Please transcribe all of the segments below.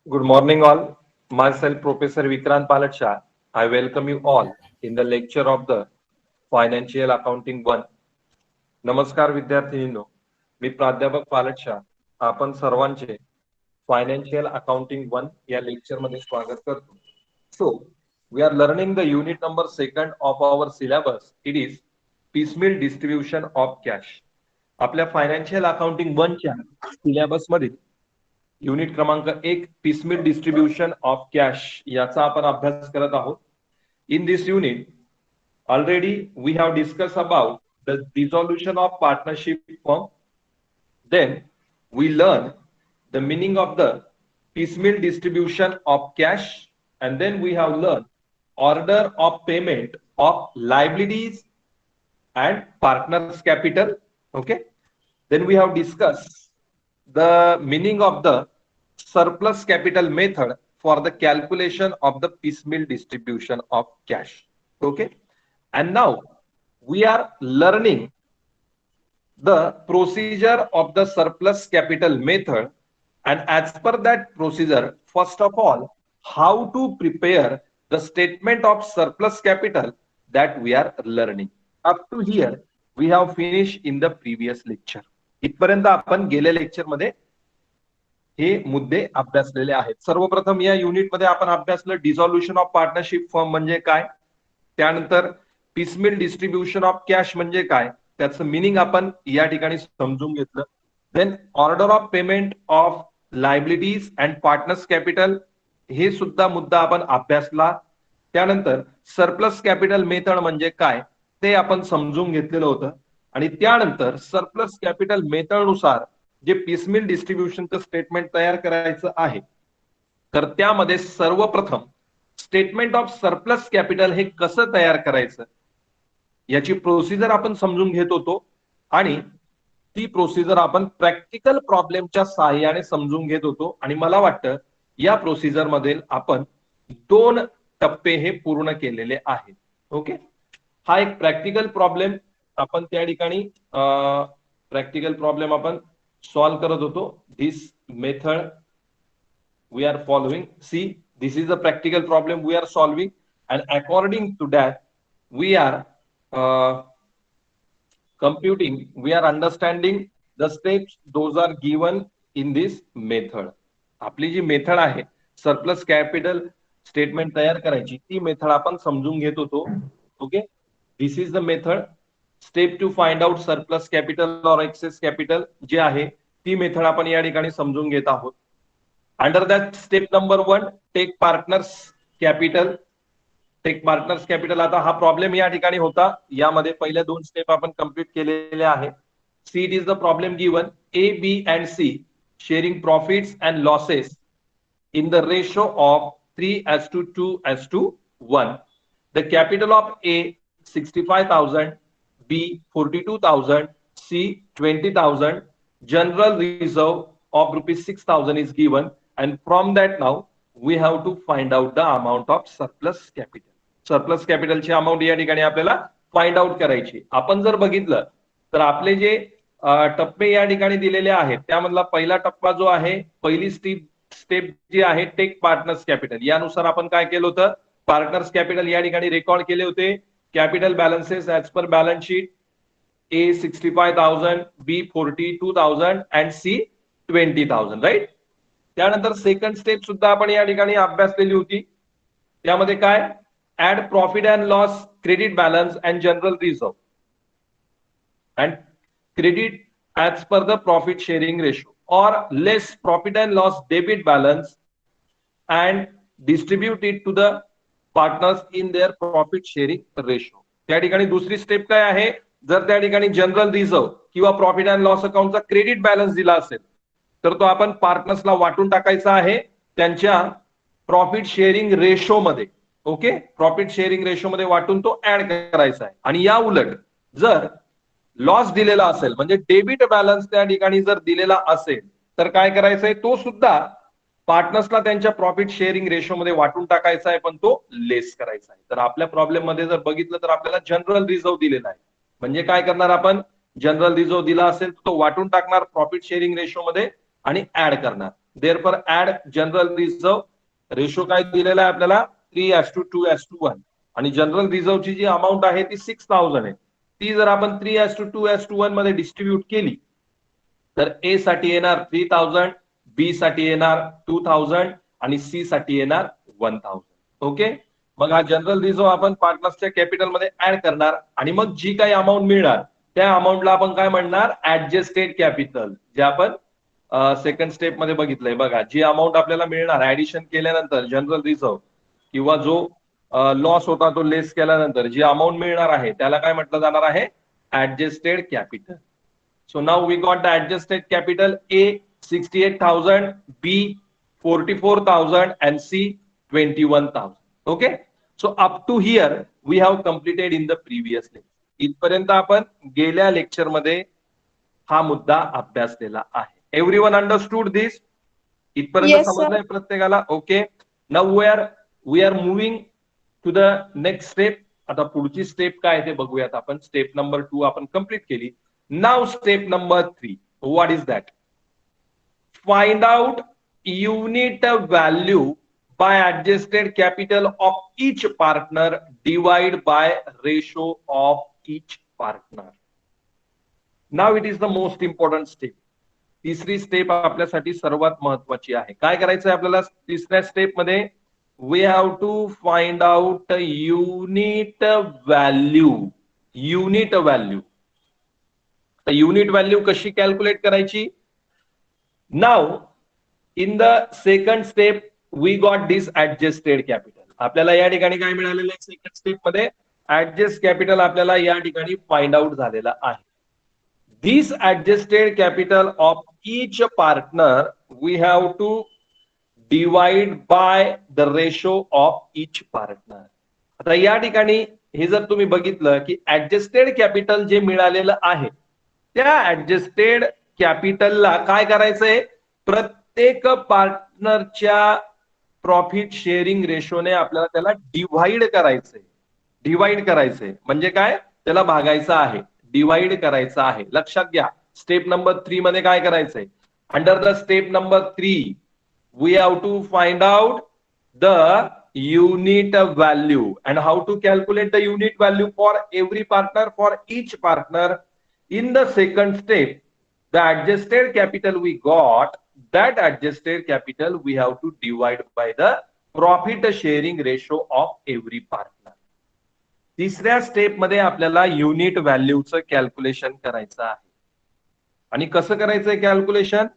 Good morning, all. Myself, Professor Vikrant Palatsha. I welcome you all in the lecture of the Financial Accounting 1. नमस्कार विद्यार्थिनींनो, मी प्राध्यापक पालटशा आपण सर्वांचे financial accounting 1 या lecture मध्ये स्वागत करतो. So we are learning the unit number 2 of our syllabus. It is piecemeal distribution of cash. आपल्या financial accounting 1 च्या सिलेबस मध्ये युनिट क्रमांक 1 piecemeal डिस्ट्रीब्युशन ऑफ कॅश याचा आपण अभ्यास करत आहोत. In this unit already we have discussed about the dissolution of partnership firm. Then we learn the meaning of the piecemeal distribution of cash, and then we have learned order of payment of liabilities and partners capital. Okay, then we have discussed the meaning of the surplus capital method for the calculation of the piecemeal distribution of cash. Okay, and now we are learning the procedure of the surplus capital method, and as per that procedure, first of all, how to prepare the statement of surplus capital that we are learning. Up to here we have finished in the previous lecture. इथपर्यंत आपण गेल्या lecture मध्ये हे मुद्दे अभ्यासलेले आहेत. सर्वप्रथम या युनिट मध्ये आपण अभ्यासलं डिसॉल्युशन ऑफ पार्टनरशिप फर्म म्हणजे काय, त्यानंतर piecemeal डिस्ट्रीब्युशन ऑफ कॅश म्हणजे काय, त्याचं मिनिंग आपण या ठिकाणी समजून घेतलं. Then order of payment of liabilities and partners capital हे सुद्धा मुद्दा आपण अभ्यासला. त्यानंतर सरप्लस कॅपिटल मेथड म्हणजे काय ते आपण समजून घेतलेलं होतं. आणि त्यानंतर सरप्लस कॅपिटल मेथड नुसार जे piecemeal डिस्ट्रीब्युशनचं स्टेटमेंट तयार करायचं आहे, तर त्यामध्ये सर्वप्रथम स्टेटमेंट ऑफ सरप्लस कॅपिटल हे कसं तयार करायचं याची प्रोसिजर आपण समजून घेत होतो. आणि ती प्रोसिजर आपण प्रॅक्टिकल प्रॉब्लेमच्या सहाय्याने समजून घेत होतो. आणि मला वाटतं या प्रोसिजर मध्ये आपण 2 टप्पे हे पूर्ण केलेले आहेत. ओके, हा एक प्रॅक्टिकल प्रॉब्लेम आपण त्या ठिकाणी प्रॅक्टिकल प्रॉब्लेम आपण सॉल्व करत होतो. दिस method we are following. See, this is a practical problem we are solving, and according to that we are computing, we are understanding the steps those are given in this method. आपली जी method आहे surplus capital statement तयार करायची, ती method आपण समजून घेत होतो. Okay, this is the method. Step two find out surplus capital or excess capital जे आहे ती मेथड आपण या ठिकाणी समजून घेत आहोत. Under that step number 1 take partners capital. Take partners capital, आता हा प्रॉब्लेम या ठिकाणी होता, यामध्ये पहिल्या 2 स्टेप आपण कंप्लीट केलेले आहे. See it is the problem given A B and C sharing profits and losses in the ratio of 3:2:1. The capital of A 65,000, B 42,000, C 20,000. General reserve of rupees 6,000 is given, and from that now we have to find out the amount of surplus capital. Surplus capital ची amount या ठिकाणी आपल्याला find out करायची. आपण जर बघितलं तर आपले जे टप्पे या ठिकाणी दिलेले आहेत त्यामधला पहिला टप्पा जो आहे, पहिली स्टेप जी आहे टेक पार्टनर्स कॅपिटल, यानुसार आपण काय केलं होतं, पार्टनर्स कॅपिटल या ठिकाणी रेकॉर्ड केले होते. Capital balances as per balance sheet A 65,000, B 42,000 and C 20,000. Right. त्यानंतर सेकंड स्टेप सुद्धा आपण या ठिकाणी अभ्यासलेली होती. त्यामध्ये काय, add profit and loss credit balance and general reserve and credit as per the profit sharing ratio or less profit and loss debit balance and distribute it to the partners in their profit sharing ratio. त्या ठिकाणी दुसरी step काय आहे, जर त्या ठिकाणी general reserve किंवा profit and loss अकाउंटचा क्रेडिट बॅलन्स दिला असेल तर तो आपण पार्टनर्सला वाटून टाकायचा आहे त्यांच्या प्रॉफिट शेअरिंग रेशो मध्ये. ओके, प्रॉफिट शेअरिंग रेशो मध्ये वाटून तो ऍड करायचा आहे. आणि या उलट जर लॉस दिलेला असेल म्हणजे डेबिट बॅलन्स त्या ठिकाणी जर दिलेला असेल तर काय करायचंय, तो सुद्धा पार्टनर्सला त्यांच्या प्रॉफिट शेअरिंग रेशो मध्ये वाटून टाकायचा आहे, पण तो लेस करायचा आहे. तर आपल्या प्रॉब्लेम मध्ये जर बघितलं तर आपल्याला जनरल रिझर्व दिलेला आहे. म्हणजे काय करणार आपण, जनरल रिझर्व दिला असेल तर तो वाटून टाकणार प्रॉफिट शेअरिंग रेशो मध्ये आणि ऍड करणार. Therefore add general reserve. Ratio काय दिलेला आहे आपल्याला 3:2:1 आणि जनरल रिझर्व्हची जी अमाऊंट आहे ती 6,000 आहे. ती जर आपण 3:2:1 मध्ये डिस्ट्रीब्यूट केली तर ए साठी येणार 3,000, बी साठी येणार 2,000 आणि सी साठी येणार 1,000. ओके, मग हा जनरल रिझर्व्ह आपण पार्टनर्सच्या कॅपिटल मध्ये ऍड करणार आणि मग जी काही अमाऊंट मिळणार त्या अमाऊंटला आपण काय म्हणणार, ऍडजस्टेड कॅपिटल. जे आपण सेकंड स्टेप मध्ये बघितलंय बघा, जी अमाऊंट आपल्याला मिळणार ऍडिशन केल्यानंतर जनरल रिझर्व्ह किंवा जो लॉस होता तो लेस केल्यानंतर जी अमाऊंट मिळणार आहे त्याला काय म्हटलं जाणार आहे, adjusted capital. So now we got the adjusted capital A 68,000, B 44,000 and C 21,000. Okay. So up to here we have completed in the previous lecture. इथपर्यंत आपण गेल्या लेक्चर मध्ये हा मुद्दा अभ्यासलेला आहे. Everyone understood this? इथपर्यंत समजलंय प्रत्येकाला? Okay. Now we are moving to the next step. आता पुढची स्टेप काय ते बघूयात आपण. स्टेप नंबर 2 आपण कंप्लीट केली. Now step number 3. What is that? Find out unit value by adjusted capital of each partner divide by ratio of each partner. Now it is the most important step. तिसरी step आपल्यासाठी सर्वात महत्वाची आहे. काय करायचं आहे आपल्याला तिसऱ्या स्टेप मध्ये? We have to find out unit value. Unit value. Unit value कशी कॅल्क्युलेट करायची? Now in the second step we got this adjusted capital. आपल्याला या ठिकाणी काय मिळालेलं आहे? सेकंड स्टेप मध्ये ऍडजस्ट कॅपिटल आपल्याला या ठिकाणी फाइंड आउट झालेला आहे. This adjusted capital of each partner we have to divide by the ratio of each partner. आता या ठिकाणी हे जर तुम्ही बघितलं की ऍडजस्टेड कॅपिटल जे मिळालेलं आहे त्या ऍडजस्टेड कॅपिटलला काय करायचंय, प्रत्येक पार्टनरच्या प्रॉफिट शेअरिंग रेशोने आपल्याला त्याला डिव्हाइड करायचंय. डिव्हाइड करायचंय म्हणजे काय, त्याला भागायचं आहे, डिव्हाइड करायचं आहे. लक्षात घ्या, स्टेप नंबर 3 मध्ये काय करायचंय? Under the step number 3 we have to find out the unit value and how to calculate the unit value for every partner, for each partner. In the second step, the adjusted capital we got, that adjusted capital we have to divide by the profit sharing ratio of every partner. तिसऱ्या step मध्ये आपल्याला unit व्हॅल्यूचं calculation करायचं आहे. आणि कसं करायचंय calculation?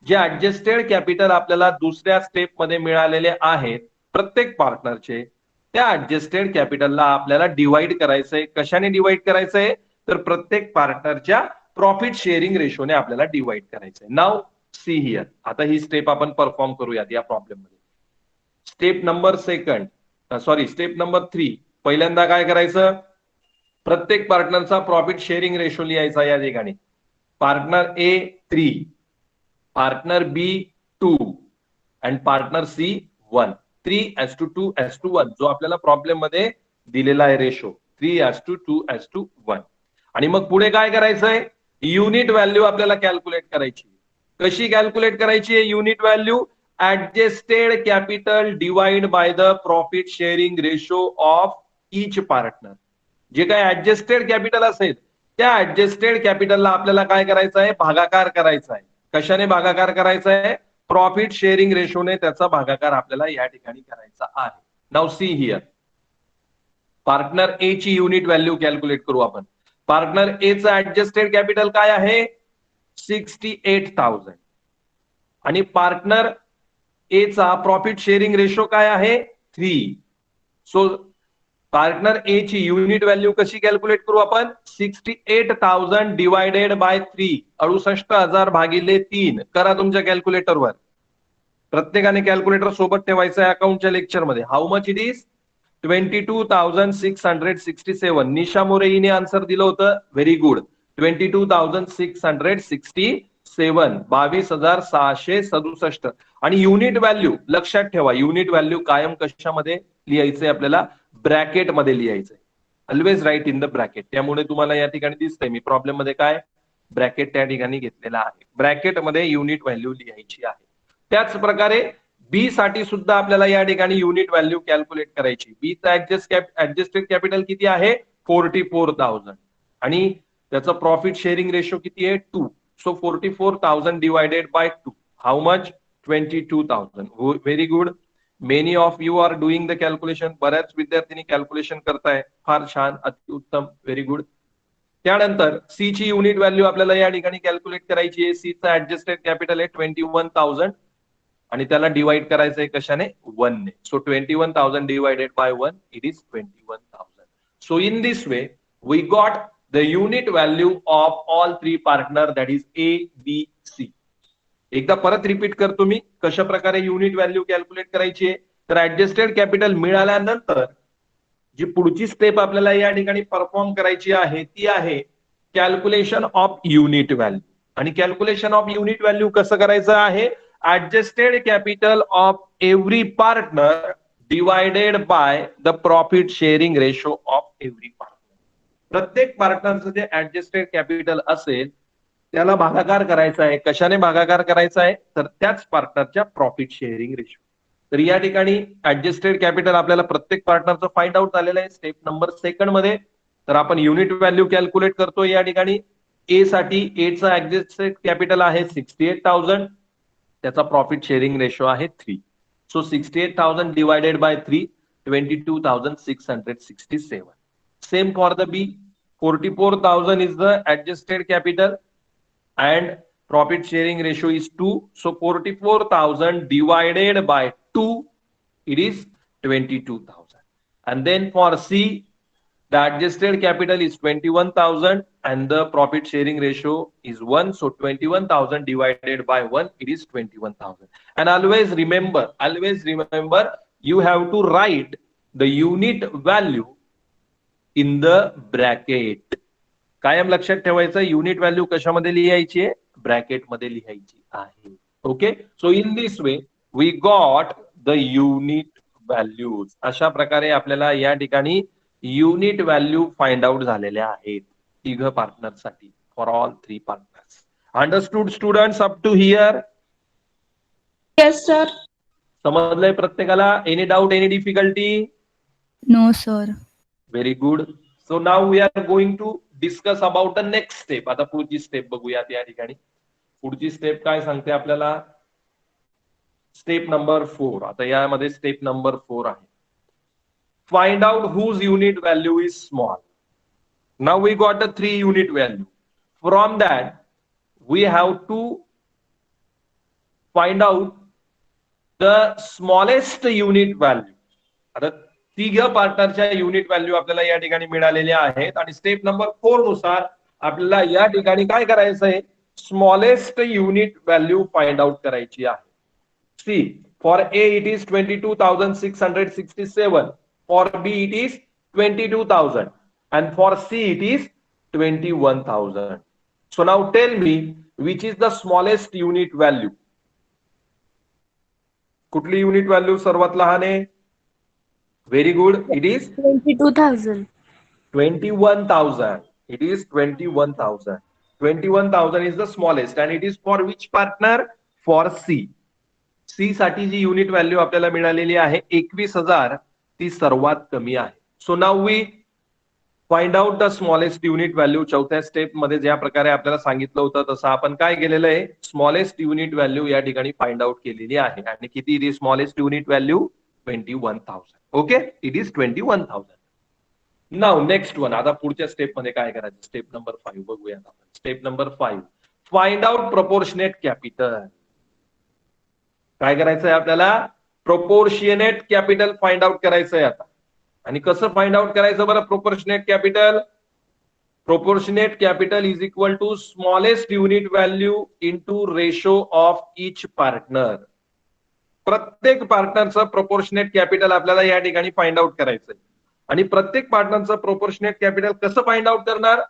जे adjusted capital आपल्याला दुसऱ्या स्टेप मध्ये मिळालेले आहेत प्रत्येक पार्टनरचे, त्या ऍडजस्टेड कॅपिटलला आपल्याला डिवाइड करायचंय. कशाने डिवाइड करायचंय? तर प्रत्येक पार्टनरच्या प्रॉफिट शेअरिंग रेशोने आपल्याला डिवाइड करायचंय. नाव सी हिअर. आता ही स्टेप आपण परफॉर्म करूयात या प्रॉब्लेम मध्ये. Step number step number 3. पहिल्यांदा काय करायचं? प्रत्येक पार्टनरचा प्रॉफिट शेअरिंग रेशो लिहायचा या ठिकाणी. पार्टनर ए 3, पार्टनर बी 2 आणि पार्टनर सी 1. 3:2:1 जो आपल्याला प्रॉब्लेम मध्ये दिलेला आहे रेशो 3:2:1. आणि मग पुढे काय करायचंय? युनिट व्हॅल्यू आपल्याला कॅल्क्युलेट करायची. कशी कॅल्क्युलेट करायची unit value? Adjusted capital divide by the profit sharing ratio of each partner. जे काय ऍडजस्टेड कॅपिटल असेल त्या ऍडजस्टेड कॅपिटलला आपल्याला काय करायचं आहे? भागाकार करायचा आहे. कशाने भागाकार करायचा आहे? प्रॉफिट शेअरिंग रेशोने त्याचा भागाकार आपल्याला या ठिकाणी करायचा आहे. Now see here. पार्टनर ए ची युनिट व्हॅल्यू कॅल्क्युलेट करू आपण. पार्टनर ए चं ऍडजस्टेड कॅपिटल काय आहे? 68,000 आणि पार्टनर ए चा प्रॉफिट शेअरिंग रेशो काय आहे? 3. सो पार्टनर ए ची युनिट व्हॅल्यू कशी कॅल्क्युलेट करू आपण? 68,000 डिवायडेड बाय 3. 68,000 भागिले 3 करा तुमच्या कॅल्क्युलेटरवर. प्रत्येकाने कॅल्क्युलेटर सोबत ठेवायचं आहे अकाउंटच्या लेक्चर मध्ये. How much it is? 22,667. निशा मोरे हिने आन्सर दिलं होतं. Very good. 22,667. 22,667. आणि युनिट व्हॅल्यू लक्षात ठेवा, युनिट व्हॅल्यू कायम कशामध्ये लिहायचंय आपल्याला? ब्रॅकेट मध्ये लिहायचंय. Always write in the bracket. त्यामुळे तुम्हाला या ठिकाणी दिसतंय मी प्रॉब्लेम मध्ये काय ब्रॅकेट त्या ठिकाणी घेतलेला आहे. ब्रॅकेट मध्ये युनिट व्हॅल्यू लिहायची आहे. त्याच प्रकारे बी साठी सुद्धा आपल्याला या ठिकाणी युनिट व्हॅल्यू कॅल्क्युलेट करायची. बीचा ऍडजस्टेड कॅपिटल किती आहे 44,000 आणि त्याचा प्रॉफिट शेअरिंग रेशो किती आहे 2. So 44,000 divided by 2 how much 22,000. Very good. Many of you are doing the calculation. बऱ्याच विद्यार्थ्यांनी कॅल्क्युलेशन करताय. फार छान, अतिउत्तम, व्हेरी गुड. त्यानंतर सी ची युनिट व्हॅल्यू आपल्याला या ठिकाणी कॅल्क्युलेट करायची आहे. सी चा ऍडजस्टेड कॅपिटल आहे 21,000 आणि त्याला डिवाइड करायचं आहे कशाने 1 ने. So 21,000 divided by 1 it is 21,000. So in this way we got the unit value of all three partner, that is A B C. एकदा परत रिपीट करतो मी कशा प्रकारे युनिट व्हॅल्यू कॅल्क्युलेट करायची आहे. तर ऍडजस्टेड कॅपिटल मिळाल्यानंतर जी पुढची स्टेप आपल्याला या ठिकाणी परफॉर्म करायची आहे ती आहे कॅल्क्युलेशन ऑफ युनिट व्हॅल्यू. आणि कॅल्क्युलेशन ऑफ युनिट व्हॅल्यू कसं करायचं आहे, adjusted capital of every partner divided by the profit sharing ratio of every partner. प्रत्येक पार्टनरचं जे ऍडजस्टेड कॅपिटल असेल त्याला भागाकार करायचा आहे. कशाने भागाकार करायचा आहे, तर त्याच पार्टनरच्या प्रॉफिट शेअरिंग रेशो. तर या ठिकाणी ऍडजस्टेड कॅपिटल आपल्याला प्रत्येक पार्टनरचं फाइंड आउट झालेलं आहे स्टेप नंबर 2 मध्ये. तर आपण युनिट व्हॅल्यू कॅल्क्युलेट करतो. या ठिकाणी ए साठी ए चा ऍडजस्टेड कॅपिटल आहे 68,000, त्याचा प्रॉफिट शेअरिंग रेशो आहे 3. So 68,000 divided by 3 22,667. Same for the B. 44,000 is the adjusted capital and profit sharing ratio is 2. So 44,000 divided by 2, it is 22,000. And then for C, the adjusted capital is 21,000 and the profit sharing ratio is 1. So 21,000 divided by 1, it is 21,000. And always remember, you have to write the unit value in the bracket. कायम लक्षात ठेवायचं unit value कशामध्ये लिहायची आहे, bracket मध्ये लिहायची आहे. Okay. So in this way we got the unit values. अशा प्रकारे आपल्याला या ठिकाणी युनिट व्हॅल्यू फाइंड आउट झालेल्या आहेत तिघ पार्टनरसाठी, for all three partners. Understood students up to here? Yes sir. समजलंय प्रत्येकाला? Any doubt, any difficulty? No sir. Very good. So now we are going to discuss about the next step. आता पुढची step बघूयात. या ठिकाणी पुढची step काय सांगते आपल्याला, स्टेप नंबर 4. आता यामध्ये स्टेप नंबर 4 आहे find out whose unit value is small. Now we got the 3 unit value. From that we have to find out the smallest unit value. आता तिघ पार्टनरच्या युनिट व्हॅल्यू आपल्याला या ठिकाणी मिळालेल्या आहेत आणि स्टेप नंबर 4 नुसार आपल्याला या ठिकाणी काय करायचं आहे, smallest unit value find out करायची आहे. C for A it is 22,667, for B it is 22,000 and for C it is 21,000. So now tell me which is the smallest unit value. कुठली युनिट व्हॅल्यू सर्वात लहान आहे? Very good. It is 22,000. 21,000. It is 21,000. 21,000 is the smallest and it is for which partner? For C. C साठी जी unit value आपल्याला मिळालेली आहे 21,000, ती सर्वात कमी आहे. So now we find out the smallest unit value. चौथ्या स्टेप मध्ये ज्या प्रकारे आपल्याला सांगितलं होतं तसं आपण काय केलेलं आहे, स्मॉलेस्ट युनिट व्हॅल्यू या ठिकाणी फाइंड आउट केलेली आहे. आणि किती smallest unit value? 21,000. Okay, it is 21,000. Now next one. आता पुढच्या स्टेप मध्ये काय करायचं, स्टेप नंबर 5 बघूयात आपण. Step number 5 find out proportionate capital. काय करायचंय आपल्याला? प्रोपोर्शनेट कॅपिटल फाइंड आउट करायचंय आता. आणि कसं फाइंड आउट करायचं बरं proportionate capital? Proportionate capital is equal to smallest unit value into ratio of each partner. प्रत्येक पार्टनरचं प्रोपोर्शनेट कॅपिटल आपल्याला या ठिकाणी फाइंड आउट करायचंय. आणि प्रत्येक पार्टनरचं प्रोपोर्शनेट कॅपिटल कसं फाइंड आउट करणार?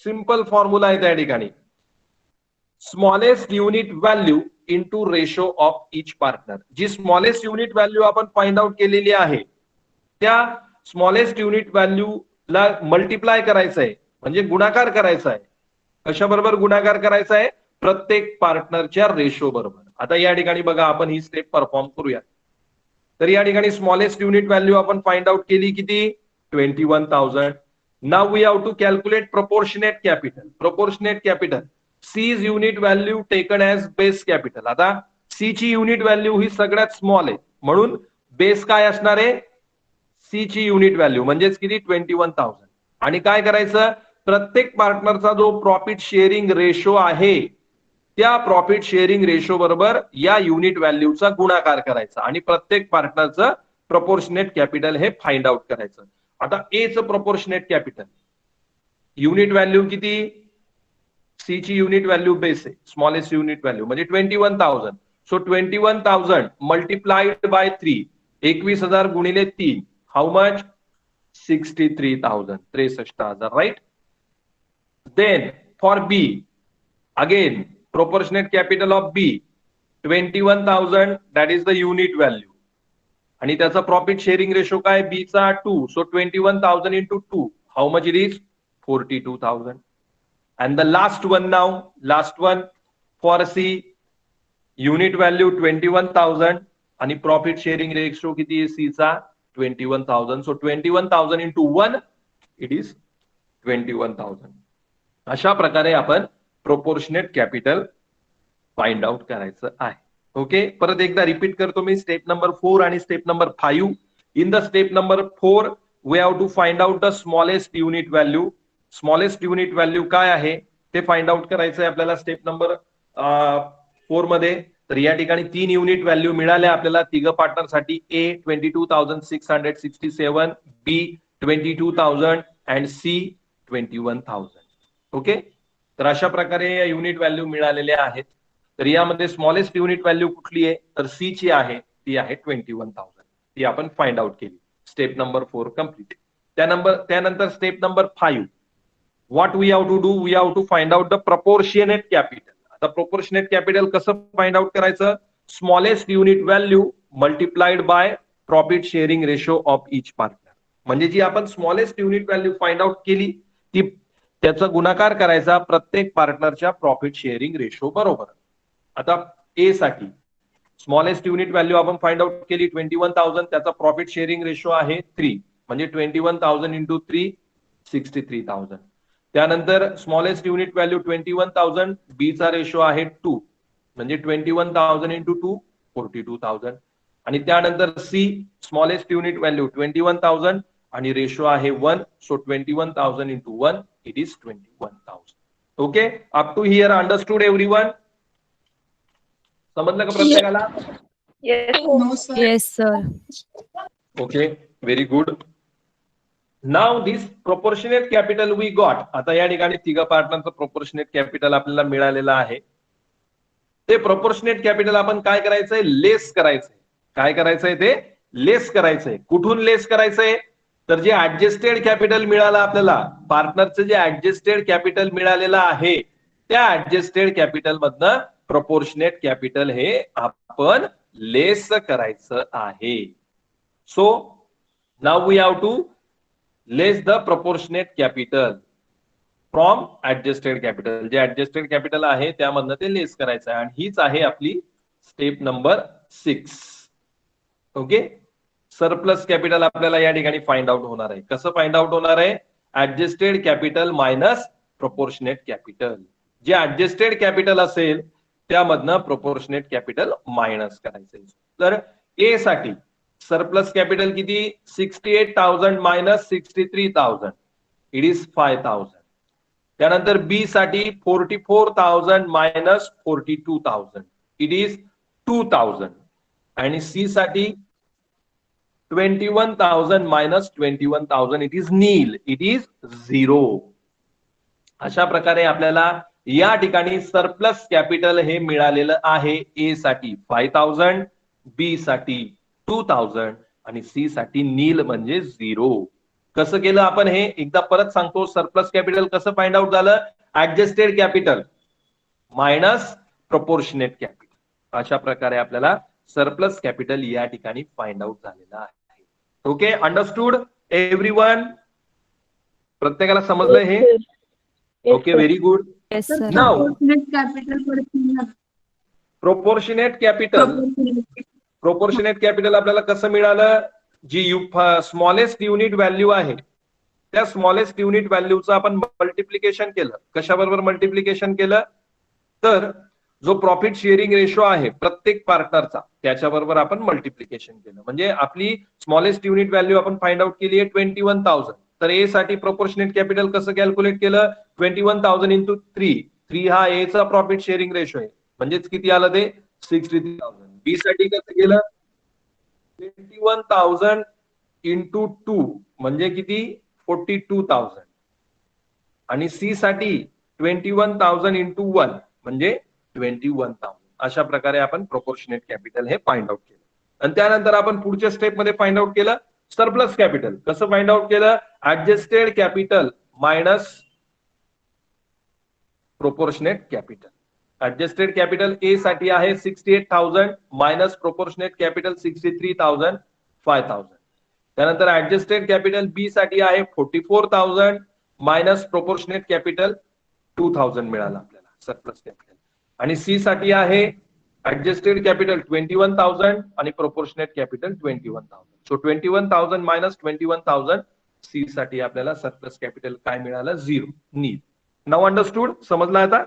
सिंपल फॉर्म्युला आहे त्या ठिकाणी. Smallest unit value into ratio of each partner. जी स्मॉलेस्ट युनिट व्हॅल्यू आपण फाइंड आउट केलेली आहे त्या स्मॉलेस्ट युनिट व्हॅल्यू ला मल्टिप्लाय करायचं आहे, म्हणजे गुणाकार करायचा आहे. कशाबरोबर गुणाकार करायचा आहे? प्रत्येक पार्टनरच्या रेशो बरोबर. आता या ठिकाणी बघा आपण ही स्टेप परफॉर्म करूया. तर या ठिकाणी स्मॉलेस्ट युनिट व्हॅल्यू आपण फाइंड आउट केली किती 21,000. Now we have to calculate proportionate capital. Proportionate capital C is unit value taken as base capital. आता सी ची युनिट व्हॅल्यू ही सगळ्यात स्मॉल आहे म्हणून बेस काय असणार आहे सी ची युनिट व्हॅल्यू म्हणजेच किती 21,000. आणि काय करायचं प्रत्येक पार्टनरचा जो प्रॉफिट शेअरिंग रेशो आहे त्या प्रॉफिट शेअरिंग रेशो बरोबर या युनिट व्हॅल्यूचा गुणाकार करायचा आणि प्रत्येक पार्टनरचं प्रोपोर्शनेट कॅपिटल हे फाइंड आउट करायचं. आता ए चं प्रोपोर्शनेट कॅपिटल युनिट व्हॅल्यू किती सी ची युनिट व्हॅल्यू बेस आहे स्मॉलेस्ट युनिट व्हॅल्यू म्हणजे 21,000. सो 21,000 मल्टिप्लाइड बाय 3 21,000 गुणिले 3 how much 63,000 63,000 right. Then for B again proportionate capital of B 21,000 that is the unit value आणि त्याचा profit sharing ratio काय बी चा 2. So 21,000 into 2 how much it is 42,000. and the last one now last one for C unit value 21,000 आणि profit sharing ratio किती आहे C चा 21,000. So 21,000 into 1 it is 21,000. अशा प्रकारे आपण प्रोपोर्शनेट कॅपिटल फाइंड आउट करायचं आहे. ओके परत एकदा रिपीट करतो मी स्टेप नंबर 4 आणि step number 5. In the step number 4 we have to find out the smallest unit value. Smallest unit value काय आहे ते फाइंड आउट करायचं आहे आपल्याला स्टेप नंबर 4 मध्ये. तर या ठिकाणी 3 युनिट व्हॅल्यू मिळाल्या आपल्याला तिघ पार्टनरसाठी. ए 22,667, बी 22,000 अँड सी 21,000. ओके तर अशा प्रकारे युनिट व्हॅल्यू मिळालेल्या आहेत. तर यामध्ये स्मॉलेस्ट युनिट व्हॅल्यू कुठली आहे तर सी ची आहे ती आहे 21,000. ती आपण फाइंड आउट केली. Step number 4 complete. त्यानंतर step number 5 what we have to do we have to find out the proportionate capital. आता प्रोपोर्शनेट कॅपिटल कसं फाइंड आउट करायचं smallest unit value multiplied by profit sharing ratio of each partner. म्हणजे जी आपण smallest unit value find out केली ती त्याचा गुणाकार करायचा प्रत्येक पार्टनरच्या प्रॉफिट शेअरिंग रेशो बरोबर. आता ए साठी स्मॉलेस्ट युनिट व्हॅल्यू आपण फाइंड आउट केली 21,000 त्याचा प्रॉफिट शेअरिंग रेशो आहे 3 म्हणजे 21,000 into 3 63,000. त्यानंतर स्मॉलेस्ट युनिट व्हॅल्यू 21,000 बी चा रेशो आहे 2 म्हणजे 21,000 into 2 42,000. आणि त्यानंतर सी स्मॉलेस्ट युनिट व्हॅल्यू 21,000 आणि रेशो आहे 1. So 21,000 into 1 it is 21,000. Okay up to here understood everyone. समजलं का प्रत्येकाला? Yes sir. Okay very good. Now this proportionate capital we got. आता या ठिकाणी तिघा पार्टनरचं प्रोपोर्शनेट कॅपिटल आपल्याला मिळालेलं आहे. ते प्रोपोर्शनेट कॅपिटल आपण काय करायचंय लेस करायचंय. काय करायचंय ते लेस करायचंय. कुठून लेस करायचंय तर जे ऍडजस्टेड कॅपिटल मिळालं आपल्याला पार्टनरचं जे ऍडजस्टेड कॅपिटल मिळालेलं आहे त्या ऍडजस्टेड कॅपिटल मधनं प्रोपोर्शनेट कॅपिटल हे आपण लेस करायचं आहे. So now we have to less the proportionate capital from adjusted capital. जे ऍडजस्टेड कॅपिटल आहे त्यामधनं ते लेस करायचं आहे आणि हीच आहे आपली step number 6. Okay surplus capital आपल्याला या ठिकाणी फाइंड आउट होणार आहे. कसं फाइंड आउट होणार आहे adjusted capital minus proportionate capital. जे ऍडजस्टेड कॅपिटल असेल त्यामधनं प्रोपोर्शनेट कॅपिटल मायनस करायचं. तर ए साठी सरप्लस कॅपिटल किती 68,000 मायनस 63,000 इट इज 5,000. त्यानंतर बी साठी 44,000 मायनस 42,000 इट इज 2,000. आणि सी साठी 21,000 minus 21,000 it is nil it is 0. अशा प्रकारे आपल्याला या ठिकाणी सरप्लस कॅपिटल हे मिळालेलं आहे. ए साठी 5,000 बी साठी 2,000 आणि सी साठी नील म्हणजे 0. कसं केलं आपण हे एकदा परत सांगतो. सरप्लस कॅपिटल कसं फाइंड आउट झालं adjusted capital minus proportionate capital. अशा प्रकारे आपल्याला सरप्लस कॅपिटल या ठिकाणी फाइंड आउट झालेलं आहे. Okay understood everyone. प्रत्येकाला समजलंय हे? Okay very good. Yes sir. Now proportionate capital आपल्याला कसं मिळालं? जी स्मॉलेस्ट युनिट व्हॅल्यू आहे त्या स्मॉलेस्ट युनिट व्हॅल्यूचं आपण मल्टिप्लिकेशन केलं. कशाबरोबर मल्टिप्लिकेशन केलं? तर जो प्रॉफिट शेअरिंग रेशो आहे प्रत्येक पार्टनरचा त्याच्याबरोबर आपण मल्टिप्लिकेशन केलं. म्हणजे आपली स्मॉलेस्ट युनिट व्हॅल्यू आपण फाइंड आउट केली आहे 21,000. तर ए साठी प्रोपोर्शनेट कॅपिटल कसं कॅल्क्युलेट केलं? 21,000 इंटू 3 हा ए चा प्रॉफिट शेअरिंग रेशो आहे. म्हणजेच किती आलं ते? 63,000. बी साठी कसं केलं? 21,000 इंटू 2 म्हणजे किती? 42,000. आणि सी साठी 21,000 इंटू 1 म्हणजे 21,000. अशा प्रकारे आपण प्रोपोर्शनेट कॅपिटल हे फाइंड आउट केलं. आणि त्यानंतर आपण पुढच्या स्टेप मध्ये फाइंड आउट केलं सरप्लस कॅपिटल. कसं फाइंड आउट केलं? Adjusted capital minus proportionate capital. Adjusted capital A साठी आहे 68,000 मायनस प्रोपोर्शनेट कॅपिटल 63,000 5,000. त्यानंतर ऍडजस्टेड कॅपिटल बी साठी आहे 44,000 मायनस प्रोपोर्शनेट कॅपिटल 2,000 मिळालं आपल्याला सरप्लस कॅपिटल. आणि सी साठी आहे ऍडजस्टेड कॅपिटल 21,000 आणि proportionate capital 21,000. So 21,000 minus 21,000 C साठी आपल्याला सरप्लस कॅपिटल काय मिळालं? 0. नील. Now understood? समजलं आता?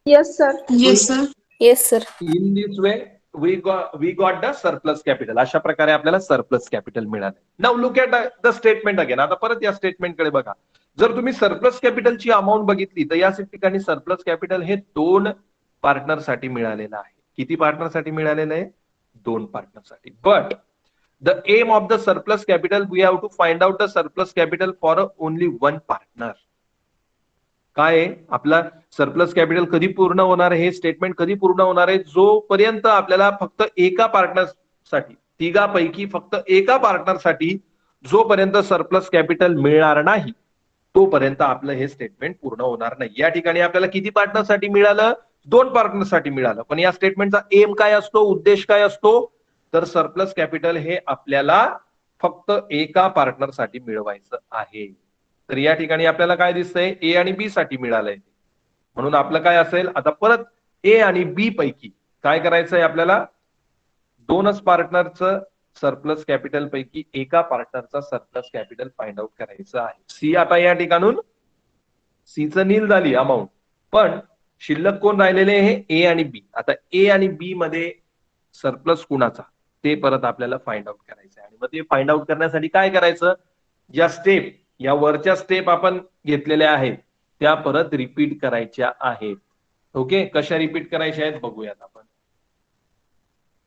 Yes, sir. Yes, sir. Yes, sir. In this way we got the surplus capital. अशा प्रकारे आपल्याला सरप्लस कॅपिटल मिळालं. Now look at the statement again. आता परत या स्टेटमेंटकडे बघा. जर तुम्ही सरप्लस कॅपिटलची अमाऊंट बघितली तर या ठिकाणी सरप्लस कॅपिटल हे 2 पार्टनर साठी मिळालेलं आहे. किती पार्टनर साठी मिळालेलं आहे? 2 पार्टनर साठी. But the aim of the surplus capital we have to find out the surplus capital for only 1 partner. काय आहे? आपला सरप्लस कॅपिटल कधी पूर्ण होणार आहे? हे स्टेटमेंट कधी पूर्ण होणार आहे? जोपर्यंत आपल्याला फक्त एका पार्टनर साठी, तिघापैकी फक्त एका पार्टनर साठी जोपर्यंत सरप्लस कॅपिटल मिळणार नाही तोपर्यंत आपलं हे स्टेटमेंट पूर्ण होणार नाही. या ठिकाणी आपल्याला किती पार्टनर साठी मिळालं? 2 पार्टनर साठी मिळालं. पण या स्टेटमेंटचा एम काय असतो? उद्देश काय असतो? तर सरप्लस कॅपिटल हे आपल्याला फक्त एका पार्टनर साठी मिळवायचं आहे. तर या ठिकाणी आपल्याला काय दिसतंय? ए आणि बी साठी मिळालंय. म्हणून आपलं काय असेल? आता परत ए आणि बी पैकी काय करायचंय आपल्याला? 2च पार्टनरचं सरप्लस कॅपिटल पैकी एका पार्टनरचा सरप्लस कॅपिटल फाइंड आउट करायचं आहे. सी आता या ठिकाणून सीचं नील झाली अमाऊंट, पण शिल्लक कोण राहिलेले? हे ए आणि बी. आता ए आणि बी मध्ये सरप्लस कुणाचा ते परत आपल्याला फाइंड आउट करायचं आहे. आणि मग ते फाइंड आउट करण्यासाठी काय करायचं? ज्या स्टेप, या वरच्या स्टेप आपण घेतलेल्या आहेत त्या परत रिपीट करायच्या आहेत. ओके, कशा रिपीट करायच्या आहेत बघूयात आपण.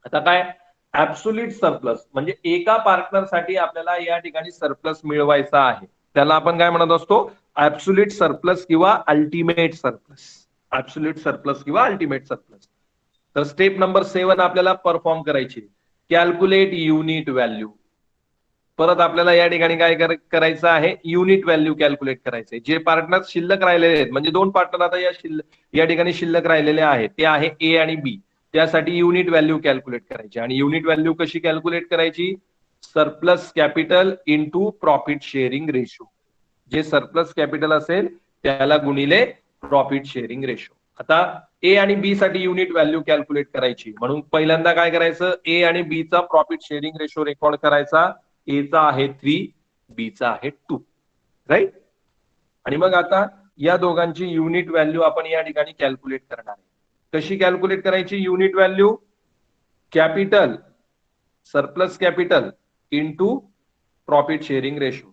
आता काय? ऍब्सोल्यूट सरप्लस म्हणजे एका पार्टनर साठी आपल्याला या ठिकाणी सरप्लस मिळवायचा आहे. त्याला आपण काय म्हणत असतो? ऍब्सोल्यूट सरप्लस किंवा अल्टिमेट सरप्लस. ऍब्सोल्यूट सरप्लस किंवा अल्टिमेट सरप्लस. तर स्टेप नंबर 7 आपल्याला परफॉर्म करायची. Calculate unit value. परत आपल्याला या ठिकाणी काय करायचं आहे? युनिट व्हॅल्यू कॅल्क्युलेट करायचंय. जे पार्टनर शिल्लक राहिलेले आहेत म्हणजे 2 पार्टनर आता या ठिकाणी शिल्लक राहिलेले आहेत ते आहे ए आणि बी. त्यासाठी युनिट व्हॅल्यू कॅल्क्युलेट करायची. आणि युनिट व्हॅल्यू कशी कॅल्क्युलेट करायची? Surplus capital into profit sharing ratio. जे सरप्लस कॅपिटल असेल त्याला गुणिले प्रॉफिट शेअरिंग रेशो. आता ए आणि बी साठी युनिट व्हॅल्यू कॅल्क्युलेट करायची म्हणून पहिल्यांदा काय करायचं? ए आणि बी चा प्रॉफिट शेअरिंग रेशो रेकॉर्ड करायचा. ए चा आहे 3, बी चा आहे 2. राईट? आणि मग आता या दोघांची युनिट व्हॅल्यू आपण या ठिकाणी कॅल्क्युलेट करणार आहे. कशी कॅल्क्युलेट करायची? Unit value capital surplus capital into profit sharing ratio.